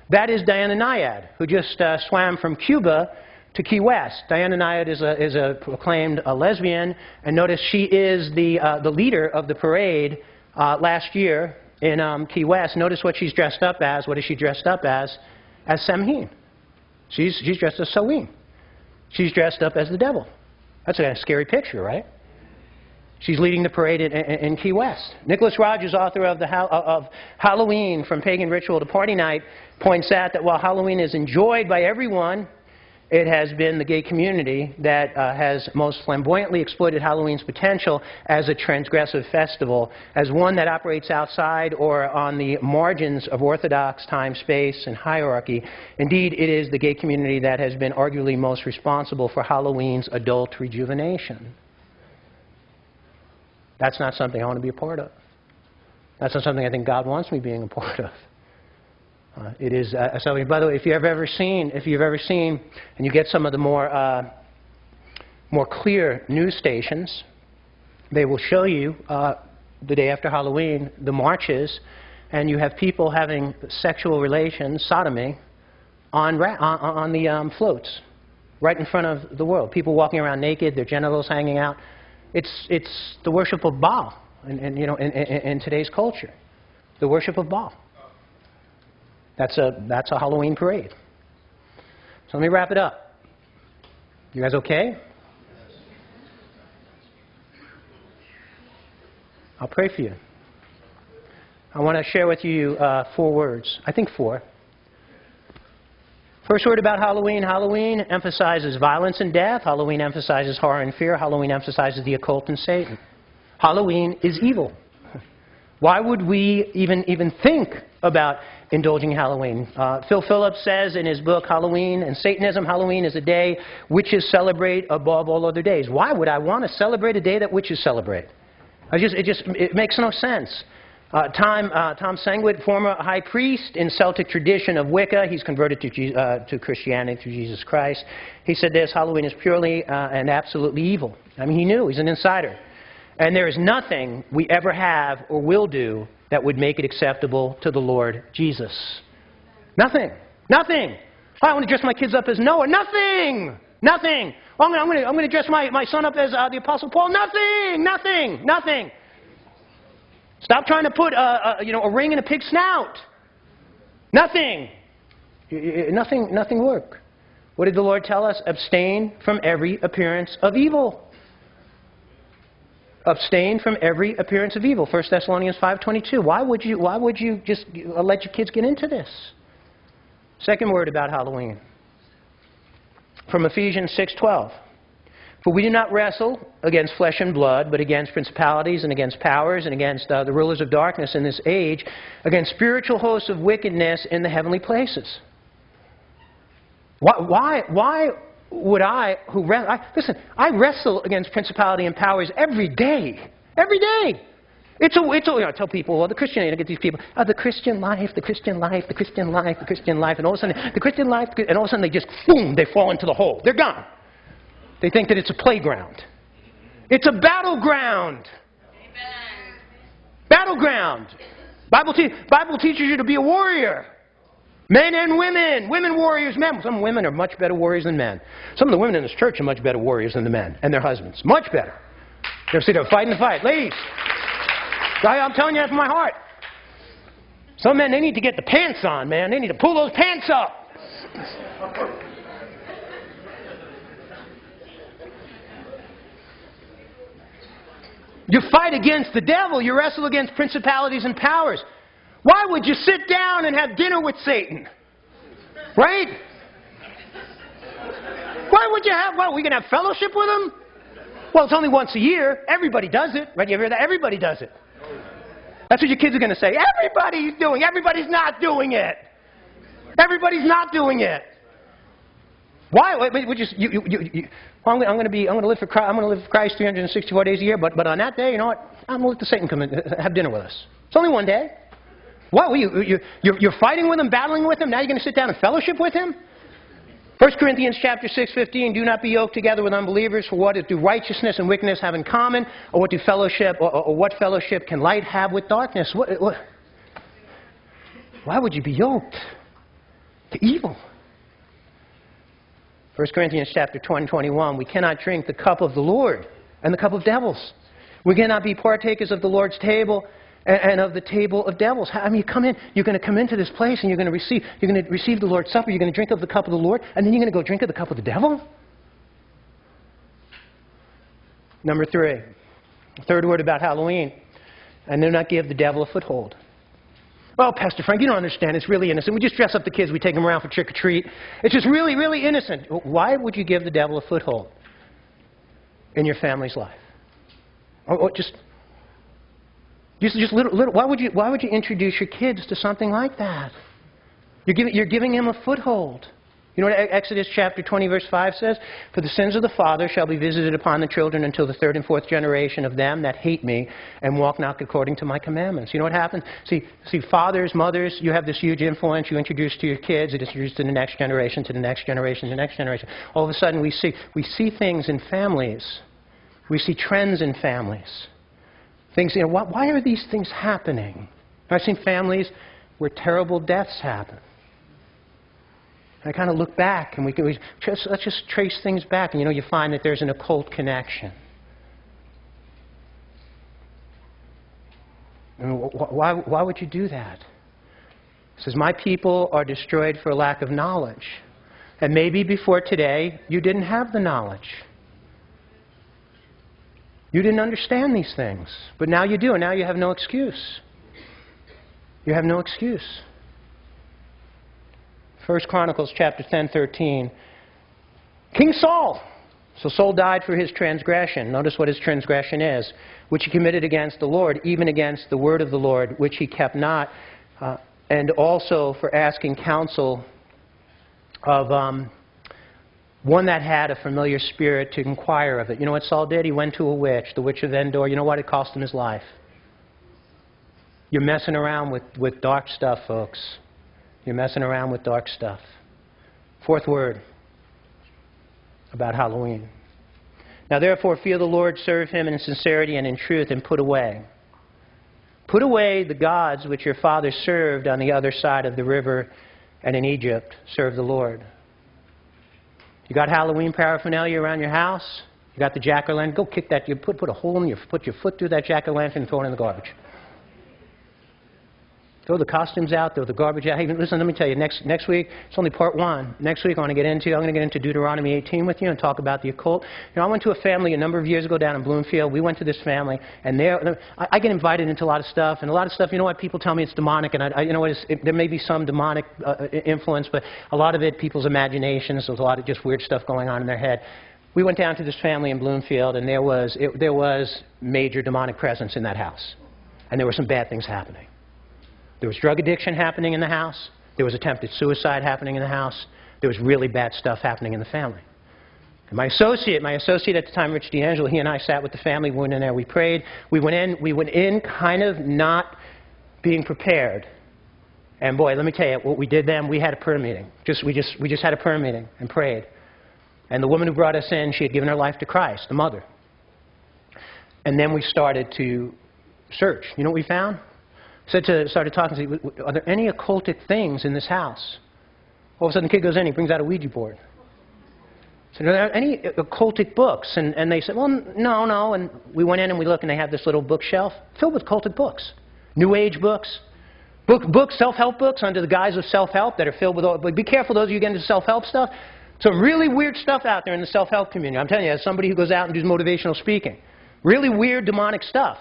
That is Diana Nyad, who just swam from Cuba to Key West. Diana Nyad is a proclaimed lesbian, and notice she is the leader of the parade last year in Key West. Notice what she's dressed up as. What is she dressed up as? As Samhain. She's dressed as Samhain. She's dressed up as the devil. That's a scary picture, right? She's leading the parade in Key West. Nicholas Rogers, author of Halloween, From Pagan Ritual to Party Night, points out that while Halloween is enjoyed by everyone, it has been the gay community that has most flamboyantly exploited Halloween's potential as a transgressive festival, as one that operates outside or on the margins of orthodox time, space, and hierarchy. Indeed, it is the gay community that has been arguably most responsible for Halloween's adult rejuvenation. That's not something I want to be a part of. That's not something I think God wants me being a part of. It is something. By the way, if you've ever seen, and you get some of the more clear news stations, they will show you the day after Halloween the marches, and you have people having sexual relations, sodomy, on the floats, right in front of the world. People walking around naked, their genitals hanging out. It's the worship of Baal, in today's culture, the worship of Baal. That's a Halloween parade. So let me wrap it up. You guys okay? I'll pray for you. I want to share with you 4 words. I think 4. First word about Halloween. Halloween emphasizes violence and death. Halloween emphasizes horror and fear. Halloween emphasizes the occult and Satan. Halloween is evil. Why would we even think about indulging in Halloween? Phil Phillips says in his book, Halloween and Satanism, Halloween is a day witches celebrate above all other days. Why would I want to celebrate a day that witches celebrate? It makes no sense. Tom Sangwit, former high priest in Celtic tradition of Wicca, he's converted to Christianity through Jesus Christ. He said this: Halloween is purely and absolutely evil. I mean, he knew. He's an insider. And there is nothing we ever have or will do that would make it acceptable to the Lord Jesus. Nothing. Nothing. I want to dress my kids up as Noah. Nothing. Nothing. I'm going to dress my son up as the Apostle Paul. Nothing. Nothing. Nothing. Stop trying to put a ring in a pig's snout. Nothing. Nothing work. What did the Lord tell us? Abstain from every appearance of evil. Abstain from every appearance of evil. 1 Thessalonians 5:22. Why would you just let your kids get into this? Second word about Halloween. From Ephesians 6:12. For we do not wrestle against flesh and blood, but against principalities and against powers and against the rulers of darkness in this age, against spiritual hosts of wickedness in the heavenly places. Why would I, listen, I wrestle against principality and powers every day. Every day. I tell people, well, the Christian, I get these people, the Christian life, the Christian life, the Christian life, the Christian life, and all of a sudden, the Christian life, and all of a sudden they just, boom, they fall into the hole. They're gone. They think that it's a playground. It's a battleground. Amen. Battleground. Bible teaches you to be a warrior. Men and women. Women warriors, men. Some women are much better warriors than men. Some of the women in this church are much better warriors than the men and their husbands. Much better. You ever see them fighting the fight? Ladies, I'm telling you that from my heart. Some men, they need to get the pants on, man. They need to pull those pants up. You fight against the devil. You wrestle against principalities and powers. Why would you sit down and have dinner with Satan? Right? Why would you have, we going to have fellowship with him? Well, it's only once a year. Everybody does it. Right? You ever hear that? Everybody does it. That's what your kids are going to say. Everybody's doing it. Everybody's not doing it. Everybody's not doing it. Why? I'm going to live for Christ. I'm going to live for Christ 364 days a year. But on that day, you know what? I'm going to let Satan come and have dinner with us. It's only one day. What? You're fighting with him, battling with him. Now you're going to sit down and fellowship with him? 1 Corinthians chapter 6:15. Do not be yoked together with unbelievers. For what do righteousness and wickedness have in common? Or what do fellowship? Or what fellowship can light have with darkness? What? Why would you be yoked to evil? 1 Corinthians chapter 20:21, we cannot drink the cup of the Lord and the cup of devils. We cannot be partakers of the Lord's table and of the table of devils. I mean, you're going to come into this place and you're going to receive the Lord's Supper, you're going to drink of the cup of the Lord, and then you're going to go drink of the cup of the devil? Number 3, third word about Halloween, and do not give the devil a foothold. Well, Pastor Frank, you don't understand. It's really innocent. We just dress up the kids. We take them around for trick-or-treat. It's just really, really innocent. Why would you give the devil a foothold in your family's life? Or just little. Why would you introduce your kids to something like that? You're giving him a foothold. You know what Exodus chapter 20 verse 5 says? For the sins of the father shall be visited upon the children until the third and fourth generation of them that hate me and walk not according to my commandments. You know what happens? See, fathers, mothers, you have this huge influence you introduce to your kids, it introduces to the next generation, to the next generation, to the next generation. All of a sudden we see things in families. We see trends in families. Things, you know, why are these things happening? I've seen families where terrible deaths happen. I kind of look back, and let's just trace things back, and you find that there's an occult connection. I mean, why would you do that? It says, my people are destroyed for lack of knowledge. And maybe before today, you didn't have the knowledge. You didn't understand these things. But now you do, and now you have no excuse. You have no excuse. 1 Chronicles chapter 10:13. King Saul. So Saul died for his transgression. Notice what his transgression is. Which he committed against the Lord, even against the word of the Lord, which he kept not. And also for asking counsel of one that had a familiar spirit to inquire of it. You know what Saul did? He went to a witch, the witch of Endor. You know what? It cost him his life. You're messing around with dark stuff, folks. You're messing around with dark stuff. Fourth word about Halloween. Now therefore fear the Lord, serve him in sincerity and in truth, and put away. Put away the gods which your fathers served on the other side of the river and in Egypt. Serve the Lord. You got Halloween paraphernalia around your house? You got the jack-o'-lantern? Go kick that. You put a hole in put your foot through that jack-o'-lantern and throw it in the garbage. Throw the costumes out, throw the garbage out. Hey, listen, let me tell you, next week, it's only part one. Next week I'm going to get into Deuteronomy 18 with you and talk about the occult. You know, I went to a family a number of years ago down in Bloomfield. We went to this family, and I get invited into a lot of stuff, and a lot of stuff, you know what, people tell me it's demonic, and you know what, there may be some demonic influence, but a lot of it, people's imaginations, there's a lot of just weird stuff going on in their head. We went down to this family in Bloomfield, and there was major demonic presence in that house, and there were some bad things happening. There was drug addiction happening in the house. There was attempted suicide happening in the house. There was really bad stuff happening in the family. And my associate at the time, Rich D'Angelo, he and I sat with the family. We went in there, we prayed. We went in kind of not being prepared. And boy, let me tell you, what we did then, we had a prayer meeting. We just had a prayer meeting and prayed. And the woman who brought us in, she had given her life to Christ, the mother. And then we started to search. You know what we found? Started talking, are there any occultic things in this house? All of a sudden the kid goes in, he brings out a Ouija board. Said, are there any occultic books? And they said, well, no. And we went in and we looked, and they have this little bookshelf filled with occultic books. New Age books. Books, self-help books under the guise of self-help that are filled with all, but be careful, those of you who get into self-help stuff. Some really weird stuff out there in the self-help community. I'm telling you, as somebody who goes out and does motivational speaking. Really weird demonic stuff.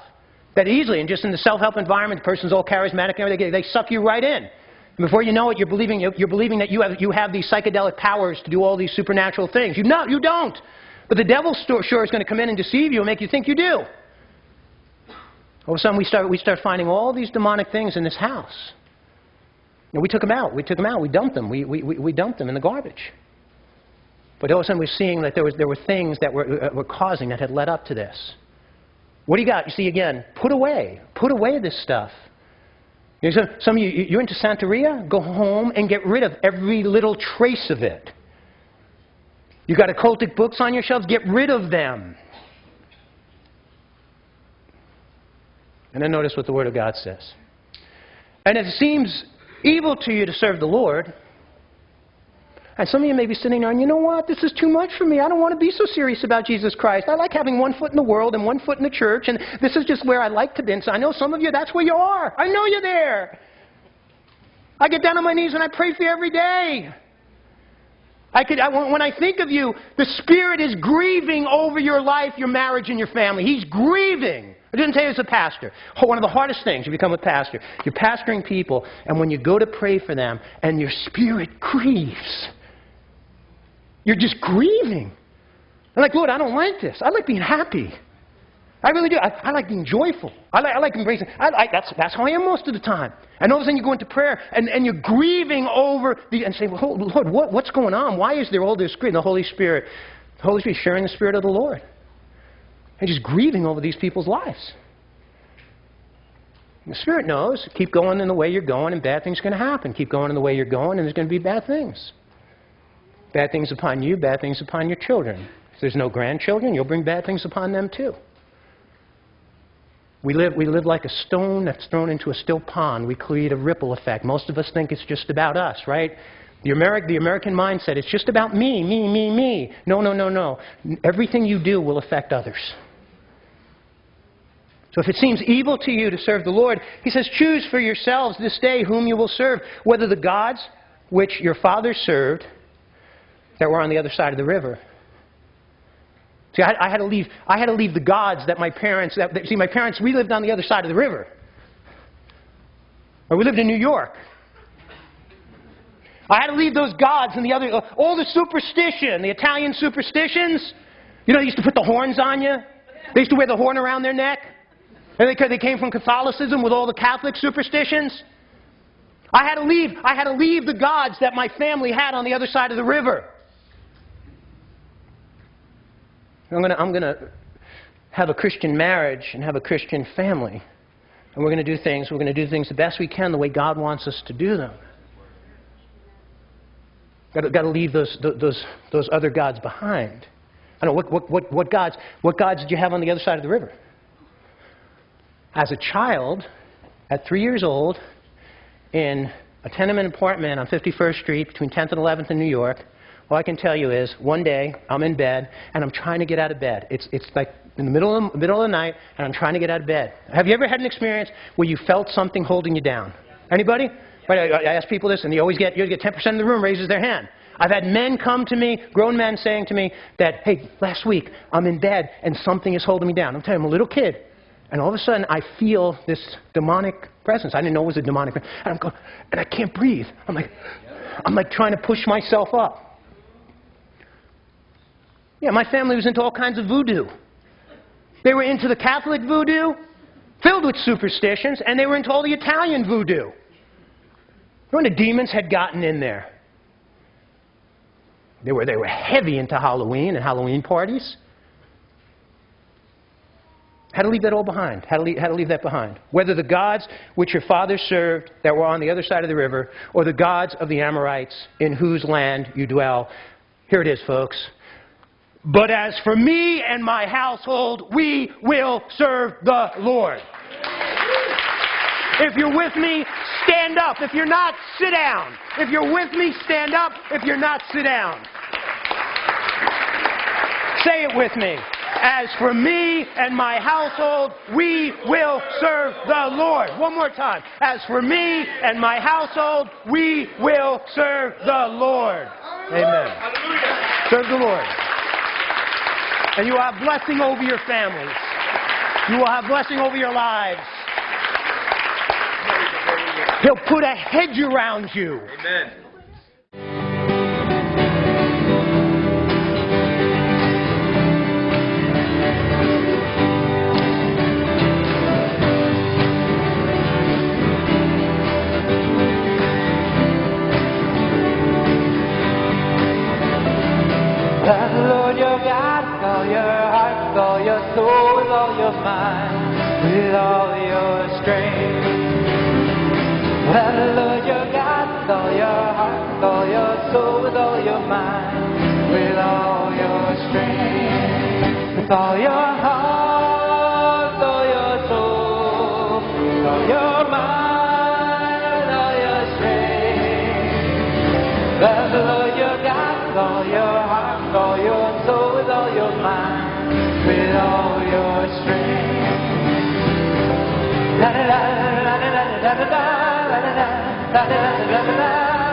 That easily, and just in the self-help environment, the person's all charismatic and everything, they suck you right in. And before you know it, you're believing that you have these psychedelic powers to do all these supernatural things. You don't. But the devil sure is going to come in and deceive you and make you think you do. All of a sudden, we start finding all these demonic things in this house. And we took them out. We dumped them. We dumped them in the garbage. But all of a sudden, we're seeing that there were things that were causing, that had led up to this. What do you got? You see, again, put away this stuff. You know, some of you, you're into Santeria? Go home and get rid of every little trace of it. You got occultic books on your shelves? Get rid of them. And then notice what the Word of God says. And if it seems evil to you to serve the Lord, and some of you may be sitting there and, you know what, this is too much for me. I don't want to be so serious about Jesus Christ. I like having one foot in the world and one foot in the church, and this is just where I like to be. And so I know some of you, that's where you are. I know you're there. I get down on my knees and I pray for you every day. When I think of you, the Spirit is grieving over your life, your marriage, and your family. He's grieving. I didn't tell you as a pastor. One of the hardest things you become a pastor, you're pastoring people, and when you go to pray for them, and your spirit grieves, you're just grieving. I'm like, Lord, I don't like this. I like being happy. I really do. I like being joyful. I like embracing. That's how I am most of the time. And all of a sudden you go into prayer and you're grieving over and say, well, Lord, what's going on? Why is there all this grief? The Holy Spirit sharing the Spirit of the Lord. And just grieving over these people's lives. The Spirit knows. Keep going in the way you're going and bad things are going to happen. Keep going in the way you're going and there's going to be bad things. Bad things upon you, bad things upon your children. If there's no grandchildren, you'll bring bad things upon them too. We live like a stone that's thrown into a still pond. We create a ripple effect. Most of us think it's just about us, right? The American mindset, it's just about me, me, me, me. No, no, no, no. Everything you do will affect others. So if it seems evil to you to serve the Lord, he says, choose for yourselves this day whom you will serve, whether the gods which your fathers served that were on the other side of the river. See, I had to leave the gods that my parents... See, my parents, we lived on the other side of the river. Or we lived in New York. I had to leave those gods and the other... all the superstition, the Italian superstitions. You know, they used to put the horns on you. They used to wear the horn around their neck. And they came from Catholicism with all the Catholic superstitions. I had to leave the gods that my family had on the other side of the river. I'm going to have a Christian marriage and have a Christian family. And we're going to do things the best we can the way God wants us to do them. Got to leave those other gods behind. I don't know, what gods did you have on the other side of the river? As a child, at 3 years old, in a tenement apartment on 51st Street between 10th and 11th in New York, all I can tell you is, one day, I'm in bed, and I'm trying to get out of bed. It's like in the middle of the night, and I'm trying to get out of bed. Have you ever had an experience where you felt something holding you down? Anybody? Right, I ask people this, and you get 10% of the room raises their hand. I've had men come to me, grown men saying to me that, hey, last week, I'm in bed, and something is holding me down. I'm telling you, I'm a little kid, and all of a sudden, I feel this demonic presence. I didn't know it was a demonic presence. And I'm going, and I can't breathe. I'm like trying to push myself up. Yeah, my family was into all kinds of voodoo. They were into the Catholic voodoo, filled with superstitions, and they were into all the Italian voodoo. When the demons had gotten in there. They were heavy into Halloween and Halloween parties. Had to leave that all behind. Had to leave that behind. Whether the gods which your fathers served that were on the other side of the river, or the gods of the Amorites in whose land you dwell. Here it is, folks. But as for me and my household, we will serve the Lord. If you're with me, stand up. If you're not, sit down. If you're with me, stand up. If you're not, sit down. Say it with me. As for me and my household, we will serve the Lord. One more time. As for me and my household, we will serve the Lord. Amen. Serve the Lord. And you will have blessing over your families. You will have blessing over your lives. He'll put a hedge around you. Amen. Love the Lord your God with all your heart, with all your soul, with all your mind, with all your strength. Love the Lord your God with all your heart, with all your soul, with all your mind, with all your strength. With all your heart, with all your soul, with all your mind, with all your strength. Love the Lord your God with all your heart, with all your soul, with all your mind, with all your strength. La la la la la la la la la la la la la la la la.